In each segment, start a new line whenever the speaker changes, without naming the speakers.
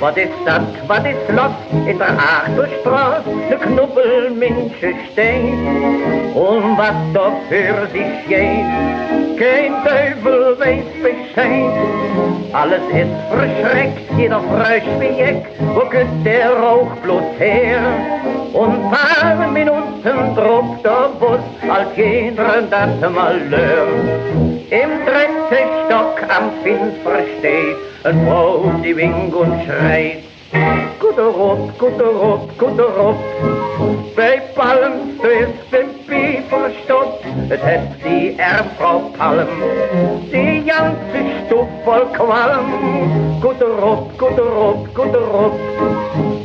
Wat is dat, wat is los in der Achterstraat, de Knubbelminche steht, und was dafür sich geht, kein Teufel weiß Bescheid. Alles ist verschreckt, jeder frösch wie Eck, wo geht der Rauch bloß her? Und paar Minuten drauf der Bus, als jeder das Malheur. Im dritten Stock am Fenster steht ein Frau, die winkt und schreit. Guter Rupp, bei Palm, so ist der Pi verstopft, es hat die Frau Palm, die ganze Stub voll Qualm. Guter Rupp,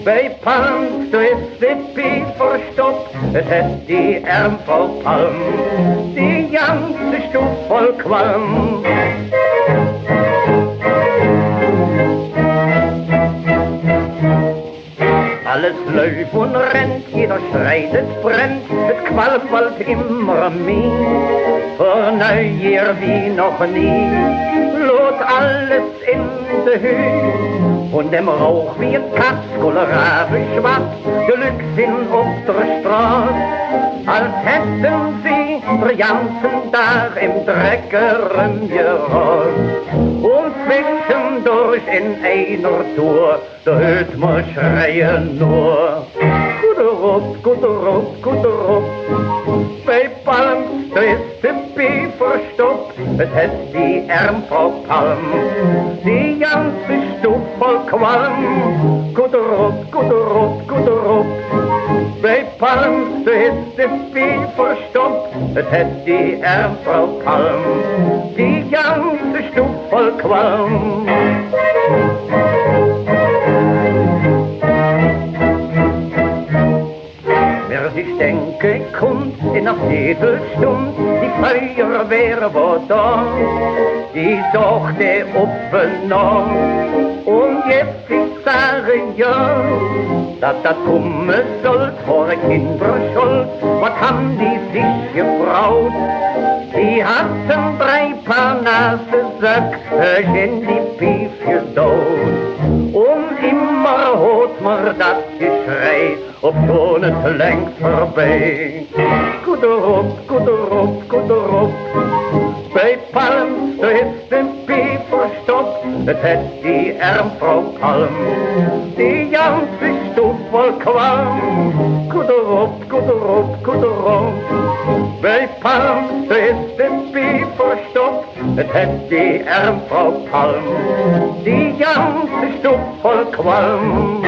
bei Palm, so ist der Pi verstopft, es hat die Frau Palm, die ganze Stub voll Qualm. Alles läuft und rennt, jeder schreit, es brennt, es qualmt bald immer mehr. Vor Neujahr wie noch nie, lot alles in der Höhe. Und dem Rauch wie ein Katz, Kohlrabi schwarz, Glückssinn auf der Straße. Als hätten sie den ganzen Tag im Dreck herumgerast. Und zwischendurch in einer Tour, da hört man schreien nur. Guter Rupp, bei Palm, da ist der Pi verstopft, es hat die Frau Palm, die ganze Stub voll Qualm. Guter Rupp, bei Palm, da ist der Pi verstopft, es hat die Frau Palm, die ganze Stub voll Qualm. Ich denke, kommt in einer Viertelstunde, die Feuerwehr war da, die suchte aufgenommen. Und jetzt ich sage ja, dass das kommen soll vor der Kinderschuld. Was haben die sich gebraut? Die hatten 3 Paar Nasensack in die Pief gedaut. Und immer hört man das Geschrei, ob so nicht längst vorbei. Guter Rupp, bei Palm, da ist der Pi verstopft, es hat die Frau Palm, die ganze Stub voll Qualm. Guter Rupp, bei Palm, da ist der Pi verstopft, es hat die Frau Palm, die ganze Stub voll Qualm.